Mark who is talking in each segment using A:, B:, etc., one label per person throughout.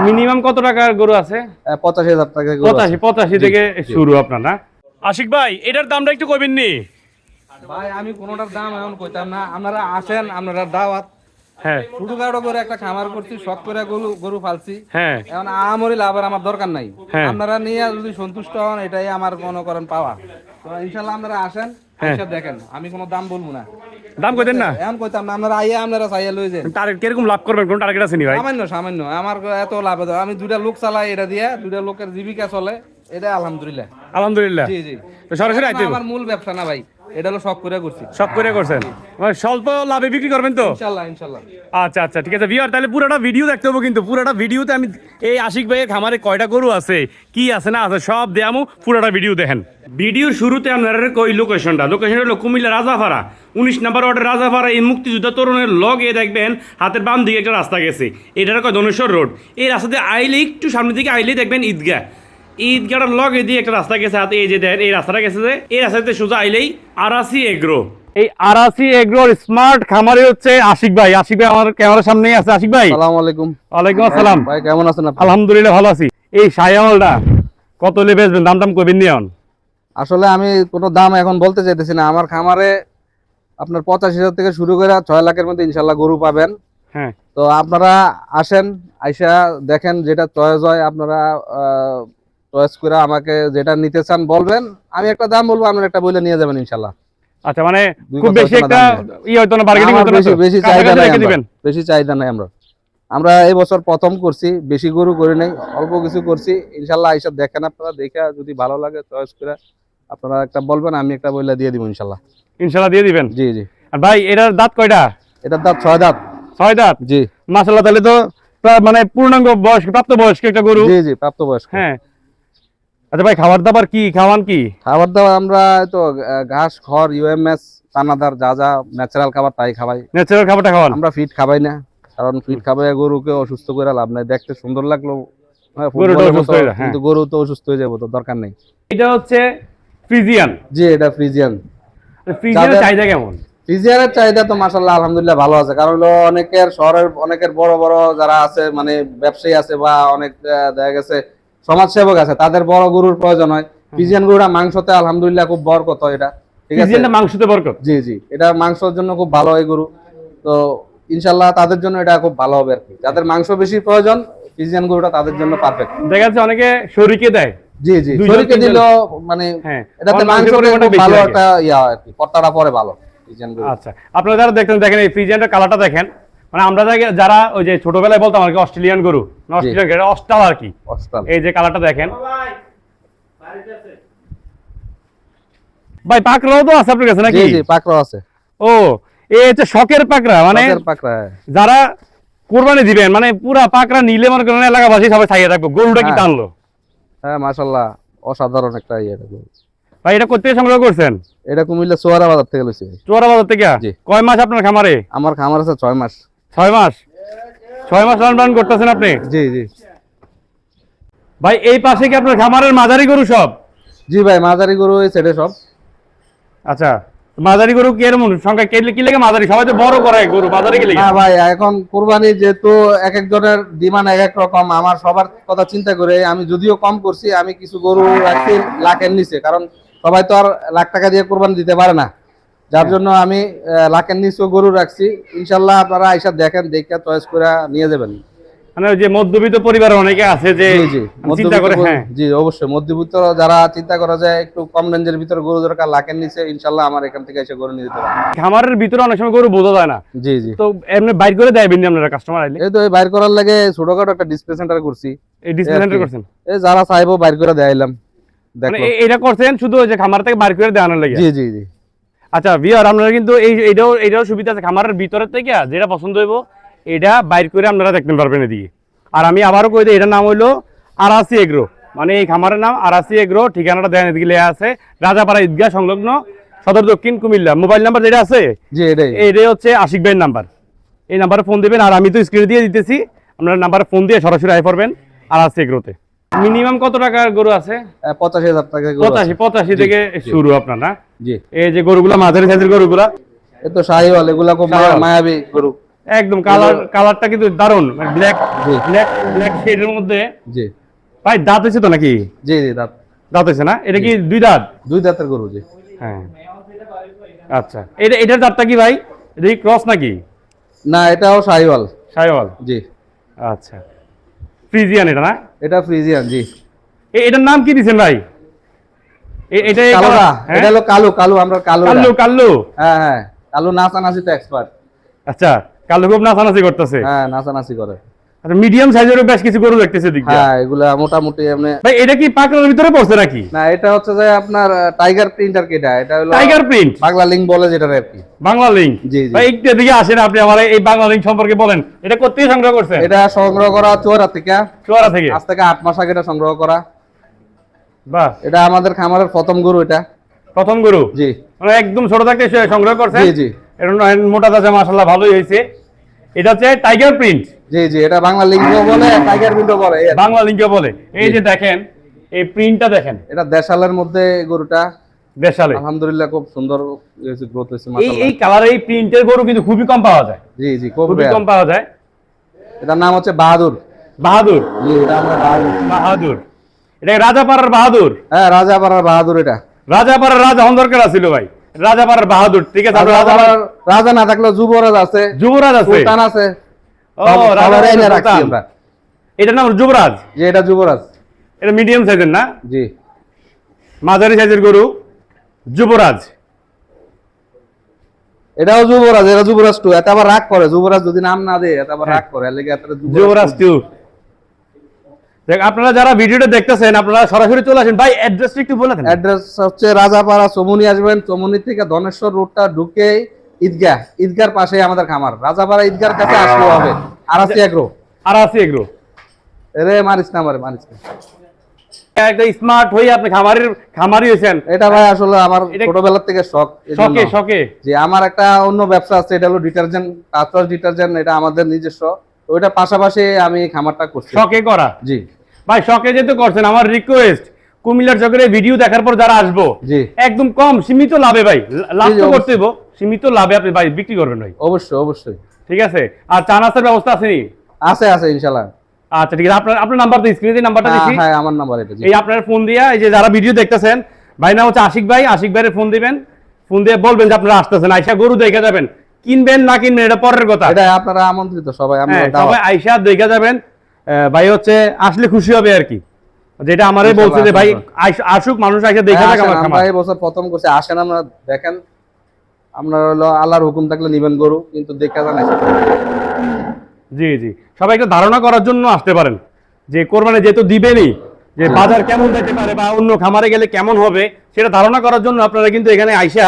A: Minimum কত টাকার গরু আছে?
B: 85,000 টাকা।
A: 85 থেকে শুরু আপনার না? আশিক ভাই এটার দামটা একটু কইবেন নি?
B: ভাই আমি কোনোটার দাম এখন কইতাম না, আপনারা আসেন, আপনারা দাওয়াত।
A: হ্যাঁ
B: ছোটখাটো করে একটা খামার করছি, শখ করে গরু পালছি।
A: হ্যাঁ
B: এখন আমারই লাভের আমার দরকার নাই।
A: হ্যাঁ।
B: আপনারা নিয়ে যদি সন্তুষ্ট হন, এটাই আমার মনে করেন পাওয়া। তো ইনশাল্লাহ আপনারা আসেন, এসে দেখেন, আমি কোনো দাম বলবো না।
A: দাম কইতেন না?
B: এখন কইতাম না, আপনারা আইয়া আপনারা চাইয়া লই যান।
A: টার্গেট কিরকম লাভ করবেন, কোন টার্গেট আছে নি ভাই?
B: সামান্য সামান্য আমার এত লাভ হয়। আমি 2টা লোক চালাই, এটা দিয়ে 2টা লোকের জীবিকা চলে, এটা আলহামদুলিল্লাহ।
A: আলহামদুলিল্লাহ।
B: জি জি।
A: তো সরাসরি আইতে
B: আমার মূল ব্যবসা না ভাই, এটা হলো শখ করে করছি।
A: শখ করে করছেন, মানে স্বল্প লাভে বিক্রি করবেন তো?
B: ইনশাআল্লাহ ইনশাআল্লাহ।
A: আচ্ছা আচ্ছা ঠিক আছে ভিউয়ার, তাহলে পুরোটা ভিডিও দেখতে হবে কিন্তু। পুরোটা ভিডিওতে আমি এই আশিক ভাইয়ের খামারে কয়টা গরু আছে, কি আছে না আছে সব দেয়ামু, পুরোটা ভিডিও দেখেন। ভিডিওর শুরুতে আপনারা কই লোকেশনটা হলো কুমিল্লা রাজাপাড়া 19 নম্বর ওয়ার্ডের রাজাপাড়া। এই মুক্তিযোদ্ধা তরুণের লগে দেখবেন হাতের বাম দিকে একটা রাস্তা গেছে, এটার কয় ধনেশ্বর রোড। এই রাস্তাতে আইলে একটু সামনের দিকে আইলেই দেখবেন ঈদগাহ। ঈদগাহটার লগে দিয়ে একটা রাস্তা গেছে, হাতে এই যে দেখেন এই রাস্তাটা গেছে, যে এই রাস্তাতে সোজা আইলেই আরাসি এগ্রো। এই আরাসি এগ্রোর স্মার্ট খামারে হচ্ছে আশিক ভাই। আশিক ভাই আমার ক্যামেরার সামনেই আছে। আশিক ভাই
B: আসসালামু আলাইকুম।
A: ওয়ালাইকুম আসসালাম
B: ভাই, কেমন আছেন আপনি?
A: আলহামদুলিল্লাহ ভালো আছি। এই শায়ালটা কত লে বেচবেন, দাম দাম কইবেন নি?
B: আসলে আমি কোনো দাম এখন বলতে চাইতেছি না। আমার খামারে আপনার 85,000 থেকে শুরু করে 6 লাখের মধ্যে ইনশাল্লাহ গরু পাবেন।
A: হ্যাঁ
B: তো আপনারা আসেন, আইসা দেখেন, যেটা চয়েস হয় আপনারা চয়েস করে আমাকে যেটা নিতে চান বলবেন। আমি একটা দাম বলবো, আপনারা একটা বলে নিয়ে যাবেন ইনশাল্লাহ।
A: আচ্ছা, মানে খুব বেশি একটা হয়তো না, বার্গেনিং হয়তো না,
B: বেশি চাহিদা নাই, বেশি চাহিদা নাই। আমরা এই বছর প্রথম করছি, বেশি গরু করি নাই, অল্প কিছু করছি। ইনশাল্লাহ আইসা দেখেন, আপনারা দেখে যদি ভালো লাগে চয়েস করে আপনারা একটা বলবেন, আমি একটা বইলা দিয়ে দিব ইনশাল্লাহ।
A: ইনশাল্লাহ দিয়ে দিবেন?
B: জি জি।
A: আর ভাই এটার দাঁত কয়টা?
B: এটার দাঁত 6 দাঁত।
A: 6 দাঁত?
B: জি
A: মাশাআল্লাহ, তাহলে তো মানে পূর্ণাঙ্গ বয়স্ক, প্রাপ্ত বয়স্ক একটা গরু।
B: জি জি, প্রাপ্ত বয়স্ক।
A: হ্যাঁ। আচ্ছা ভাই, খাবার দাবার কি খাওয়ান? কি
B: খাবার দাবার আমরা তো ঘাস, খড়, ইউএমএস, দানাদার যা যা ন্যাচারাল খাবার তাই খাওয়াই।
A: ন্যাচারাল খাবারটা খাওয়ান?
B: আমরা ফিট খাবাই না, কারণ ফিট খাবাই গরুকে অসুস্থ করে লাভ নাই। দেখতে সুন্দর লাগলো কিন্তু গরু তো অসুস্থ হয়ে যাবো, তো দরকার নেই।
A: এটা হচ্ছে ফ্রিজিয়ান।
B: জি, এটা ফ্রিজিয়ান।
A: ফ্রিজিয়ানের চাহিদা কেমন?
B: ফ্রিজিয়ানের চাহিদা তো মাশাআল্লাহ আলহামদুলিল্লাহ ভালো আছে, কারণ অনেকের শহরের অনেকের বড় বড় যারা আছে, মানে ব্যবসায়ী আছে বা অনেক দেখা গেছে সমাজসেবক আছে, তাদের বড় গরুর প্রয়োজন হয়। ফ্রিজিয়ান গরুটা মাংসতে আলহামদুলিল্লাহ খুব বরকত হয়। এটা ঠিক আছে,
A: মাংসতে বরকত।
B: জি জি, এটা মাংসের জন্য খুব ভালো এই গরু। তো ইনশাআল্লাহ তাদের জন্য এটা খুব ভালো হবে আর কি। যাদের মাংস বেশি প্রয়োজন, ফ্রিজিয়ান গরুটা তাদের জন্য পারফেক্ট।
A: দেখা যাচ্ছে অনেকে শরীকে দেয়।
B: জি জি, শরীকে দিল মানে এটাতে মাংস ভালো একটা ইয়া আর কি, পট্টাটা পরে ভালো ফ্রিজিয়ান গরু।
A: আচ্ছা, আপনারা যারা দেখেন এই ফ্রিজিয়ানটার কালারটা দেখেন, মানে আমরা যারা ওই যে ছোটবেলায় বলতাম আর কি অস্ট্রেলিয়ান গরু, অস্ট্রেলিয়ান গরু অস্টাল আর কি। এই যে কালারটা দেখেন ভাই। পাকড়াও তো আছে আপনার কাছে নাকি?
B: জি জি, পাকড়াও আছে।
A: ও, এই হচ্ছে শখের পাকড়া, মানে যারা কুরবানি দিবেন, মানে পুরা পাকড়া নিলে মনে করেন এলাকাবাসী সবাই ছাইয়া থাকবে। গরুটা কি টানলো?
B: হ্যাঁ মাশাআল্লাহ, অসাধারণ একটা ইয়ে।
A: ভাই এটা কোথা থেকে সংগ্রহ করছেন?
B: এটা কুমিল্লা চোয়ারা বাজার থেকে লইছি।
A: চোয়ারা বাজার থেকে? কয় মাস আপনার খামারে?
B: আমার খামার আছে 6 মাস।
A: 6 মাস? 6 মাস লালন পালন করতেছেন আপনি?
B: জি জি।
A: ভাই এই পাশে কি আপনার খামারের মাঝারি গরু সব?
B: জি ভাই, মাঝারি গরু এই সাইডে সব।
A: আচ্ছা, মাঝারি গরু কি এরকম সংখ্যা কি লাগে মাঝারি? সবাই তো বড় করে গরু, মাঝারি কি লাগে?
B: না ভাই, এখন কুরবানি যেহেতু এক একজনের ডিমান্ড এক এক রকম, আমার সবার কথা চিন্তা করে আমি যদিও কম করছি, আমি কিছু গরু রাখছি লাখের নিচে, কারণ সবাই তো আর লাখ টাকা দিয়ে কুরবানি দিতে পারে না, যার জন্য আমি লাখের নিচে গরু রাখছি। ইনশাল্লাহ আপনারা আইসা দেখেন, দেখে চয়েস করে নিয়ে যাবেন।
A: মানে যে মধ্যবিত্ত পরিবার অনেকে আছে যে চিন্তা করে, হ্যাঁ
B: জি অবশ্যই, মধ্যবিত্ত যারা চিন্তা করা যায় একটু কম রেঞ্জের ভিতরে গরু দরকার, লাখের নিচে, ইনশাল্লাহ আমার এখান থেকে এসে গরু নিয়ে যেতে পারেন।
A: খামারের ভিতরে অনেক সময় গরু বোঝা যায় না।
B: জি জি।
A: তো এমনি বাইর করে দেয় বিন্দু আপনারা কাস্টমার আইলে?
B: এই তো বাইর করার লাগে ছোটখাটো একটা ডিসপ্লে সেন্টার করছি।
A: এই ডিসপ্লে সেন্টার করছেন?
B: এই যারা চাইবো বাইর করে দেখাইলাম।
A: মানে এটা করছেন শুধু ওই যে খামার থেকে বাইর করে দেওয়ানোর লাগে?
B: জি জি জি।
A: আচ্ছা ভিউয়ার, আপনারা কিন্তু এইটাও সুবিধা আছে, খামারের ভিতরের থেকে যেটা পছন্দ হইব এটা বাইর করে আপনারা দেখতে পারবেন এদিকে। আর আমি আবারও কই দিই, এটার নাম হইলো আরাসি এগ্রো, মানে এই খামারের নাম আরাসি এগ্রো। ঠিকানাটা দেন এদিকে লেখা আছে, রাজাপাড়া ঈদগাহ সংলগ্ন, সদর দক্ষিণ কুমিল্লা। মোবাইল নাম্বার যেটা আছে এটাই হচ্ছে আশিক ভাইয়ের নাম্বার। এই নাম্বারে ফোন দিবেন, আর আমি তো স্ক্রিনে দিয়ে দিতেছি, আপনারা নাম্বারে ফোন দিয়ে সরাসরি আই পড়বেন আরাসি এগ্রোতে। মিনিমাম কত টাকার গরু আছে?
B: 85,000 টাকা।
A: 85 থেকে শুরু আপনার না?
B: জি।
A: এই যে গরুগুলা মাঝারি সাইজের গরুগুলা,
B: এ তো শাহিওয়াল, এগুলা খুব মায়াবী গরু।
A: একদম কালারটা কিন্তু দারুণ, মানে ব্ল্যাক
B: জি।
A: ব্ল্যাক শেডের মধ্যে।
B: জি
A: ভাই দাঁত হয়েছে তো নাকি?
B: জি জি দাঁত
A: দাঁত হয়েছে না? এটা কি দুই দাঁত?
B: 2 দাঁতের গরু। জি
A: হ্যাঁ আচ্ছা, এটার দাঁতটা কি ভাই? এটা কি ক্রস নাকি?
B: না, এটাও শাহিওয়াল।
A: শাইওয়াল।
B: জি
A: আচ্ছা, ফ্রিজিয়ান এটা না?
B: এটা ফ্রিজিয়ান। জি
A: এটার নাম কি দিছেন ভাই? এটা
B: কালোটা,
A: হ্যাঁ?
B: এটা হলো কালো। কালো আমরা কালো।
A: কাল্লু কাল্লু।
B: হ্যাঁ হ্যাঁ, কালো নাচানাচি তো এক্সপার্ট।
A: আচ্ছা, কাল্লু খুব নাচানাচি করতেছে।
B: হ্যাঁ নাচানাচি করে।
A: আচ্ছা, মিডিয়াম সাইজেরও বেশ কিছু গরু দেখতেছে দিক দিয়ে।
B: হ্যাঁ এগুলা মোটামুটি এমনি।
A: ভাই এটা কি পাকড়ার ভিতরে পড়ছে নাকি?
B: না, এটা হচ্ছে যে আপনার টাইগার প্রিন্ট আর কি। এটা হলো
A: টাইগার প্রিন্ট,
B: বাংলা লিঙ্ক বলে যেটা আর কি।
A: বাংলা লিঙ্ক।
B: জি জি।
A: ভাই একটু এদিকে আসেন, আপনি আমার এই বাংলা লিঙ্ক সম্পর্কে বলেন। এটা কোত্থেকে সংগ্রহ করছেন?
B: এটা সংগ্রহ করা চুয়ারা থেকে।
A: চুয়ারা থেকে?
B: আজ থেকে 8 মাস আগে এটা সংগ্রহ করা।
A: বাহ,
B: এটা আমাদের খামারের প্রথম গরু এটা।
A: প্রথম গরু?
B: জি
A: মানে একদম ছোট থাকতে সংগ্রহ করছেন?
B: জি জি।
A: এটা মোটা তাজা মাশাআল্লাহ ভালোই হয়েছে। এটা হচ্ছে টাইগার প্রিন্ট।
B: জি জি, এটা বাংলা লিঙ্কও বলে, টাইগার প্রিন্টও বলে।
A: বাংলা লিঙ্কে বলে। এই যে দেখেন, এই প্রিন্টটা দেখেন।
B: এটা দেশালের মধ্যে গরুটা।
A: দেশালে
B: আলহামদুলিল্লাহ খুব সুন্দর গ্রোথ হয়েছে
A: এই
B: মাশাআল্লাহ।
A: এই কালারে এই প্রিন্টের গরু কিন্তু খুবই কম পাওয়া যায়।
B: জি জি, খুব
A: খুবই
B: rare।
A: কম পাওয়া যায়।
B: এটার নাম হচ্ছে বাহাদুর।
A: বাহাদুর।
B: জি, এটা আমরা বাহাদুর।
A: বাহাদুর, এটা রাজাপাড়ার বাহাদুর।
B: হ্যাঁ, রাজাপাড়ার বাহাদুর এটা।
A: রাজাপাড়ার রাজা হন দরকার ছিল ভাই, রাজাপাড়ার বাহাদুর। ঠিক আছে, আমরা রাজাপাড়ার
B: রাজা না থাকলেও যুবরাজ আছে,
A: যুবরাজ আছে।
B: সুলতান আছে।
A: ও,
B: সবাই
A: রাজাপাড়ার
B: এনে রাখছি
A: সুলতান।
B: আমরা।
A: এটার নাম যুবরাজ।
B: যে এটা যুবরাজ।
A: এটা মিডিয়াম সাইজের না?
B: জি,
A: মাঝারি সাইজের গরু যুবরাজ।
B: এটাও যুবরাজ। এটা যুবরাজ 2। এটা আবার রাগ করে, যুবরাজ যদি নাম না দেয় এটা আবার রাগ করে। এর লাগি এটা
A: যুবরাজ 2। দেখ, আপনারা যারা ভিডিওটা দেখতেছেন আপনারা সরাসরি চলে আসেন। ভাই অ্যাড্রেসটা একটু বলে দেন।
B: অ্যাড্রেস হচ্ছে রাজাপাড়া, চমুনি আসবেন। চমুনি থেকে ধনেশ্বর রোডটা ঢুকে ঈদগাহ, ঈদগার পাশে আমাদের খামার। রাজাপাড়া ঈদগার কাছে আসলেও হবে। আরাসি এগ্রো।
A: আর আছে এগুলো
B: রে মারিস না, মারে মারিস না।
A: একটা স্মার্ট হয়ে আপনি খামারি হয়েছেন।
B: এটা ভাই আসলে আমার
A: এটা-
B: ছোটবেলা থেকে শখ।
A: শখে শখে।
B: যে আমার একটা অন্য ব্যবসা আছে, এটা হলো ডিটারজেন্ট, টাচওয়াশ ডিটারজেন্ট। এটা আমাদের নিজস্ব। ওইটা পাশাপাশি আমি খামারটা করছি।
A: শখে করা।
B: জি
A: ভাই শখে যেহেতু করছেন, আমার রিকোয়েস্ট কুমিল্লার চকের ভিডিও দেখার পর যারা আসবো
B: জি,
A: একদম কম সীমিত লাভে ভাই, লাভ
B: জি,
A: তো
B: অবশ্যই।
A: করতে হইব, সীমিত লাভে আপনি ভাই বিক্রি করবেন ভাই।
B: অবশ্যই অবশ্যই।
A: ঠিক আছে, আর চা নাস্তার ব্যবস্থা আছে নি?
B: আছে আছে ইনশাআল্লাহ।
A: আচ্ছা ঠিক আছে, আপনার নাম্বার তো স্ক্রিনে নাম্বারটা
B: হ্যাঁ
A: দিচ্ছি।
B: হ্যাঁ, আমার নাম্বার এটা। জি,
A: এই আপনার ফোন দিয়া, এই যে যারা ভিডিও দেখতেছেন, ভাই নাম হচ্ছে আশিক ভাই। আশিক ভাইয়ের ফোন দিবেন, ফোন দিয়ে বলবেন যে আপনারা আসতেছেন, আইসা গরু দেখে যাবেন। কিনবেন না কিনবেন এটা পরের কথা।
B: এটা আপনারা আমন্ত্রিত সবাই। আমরা
A: হ্যাঁ,
B: দাওয়াত।
A: সবাই আইসা দেখে যাবেন। ভাই হচ্ছে আসলে খুশি হবে আর কি, যেটা আমারে বলছে যে ভাই আসুক মানুষ আইসা দেখে
B: হ্যাঁ,
A: যাক আমার
B: আসেন,
A: খামার।
B: আমরা এই বছর প্রথম করছি। আসেন, আমরা দেখেন। আপনার হলো আল্লাহর হুকুম থাকলে নিবেন গরু, কিন্তু দেখে যান।
A: জি জি, সবাই একটা ধারণা করার জন্য আসতে পারেন যে কোরবানি যেহেতু দিবেনই, যে বাজার কেমন যেতে পারে বা অন্য খামারে গেলে কেমন হবে সেটা ধারণা করার জন্য আপনারা কিন্তু এখানে আইসা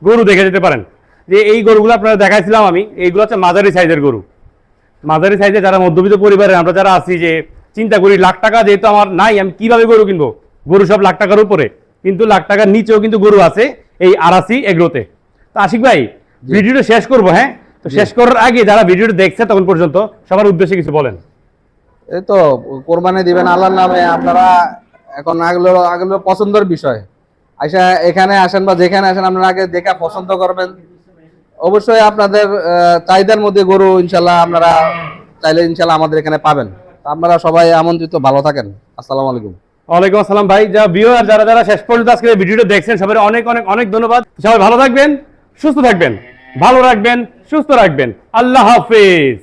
A: গরু দেখে যেতে পারেন। যে এই গরুগুলো আপনারা দেখাইছিলাম আমি, এইগুলো হচ্ছে মাঝারি সাইজের গরু। মাঝারি সাইজে যারা মধ্যবিত্ত পরিবারের আমরা যারা আছি, যে চিন্তা করি লাখ টাকা যেহেতু আমার নাই, আমি কিভাবে গরু কিনবো? গরু সব লাখ টাকার উপরে, কিন্তু লাখ টাকার নিচেও কিন্তু গরু আছে এই আরাসি এগ্রোতে। তো আশিক ভাই ভিডিওটা শেষ করবো। হ্যাঁ, তো শেষ করার আগে যারা ভিডিওটা দেখছে তখন পর্যন্ত সবার উদ্দেশ্যে কিছু বলেন।
B: এই তো কোরবানি দিবেন আল্লাহর নামে। আপনারা এখন আগলো পছন্দের বিষয়। আচ্ছা, এখানে আসেন বা যেখানে আসেন, আপনারা আগে দেখা পছন্দ করবেন। অবশ্যই আপনাদের চাহিদার মধ্যে গরু ইনশাল্লাহ আপনারা চাইলে ইনশাল্লাহ আমাদের এখানে পাবেন। তো আপনারা সবাই আমন্ত্রিত। ভালো থাকেন। আসসালামু আলাইকুম।
A: ওয়ালাইকুম আসসালাম ভাই। যা ভিউয়ার যারা যারা শেষ পর্যন্ত আজকে ভিডিওটা দেখছেন সবাই অনেক অনেক অনেক ধন্যবাদ। সবাই ভালো থাকবেন, সুস্থ থাকবেন, ভালো রাখবেন, সুস্থ রাখবেন। আল্লাহ হাফেজ।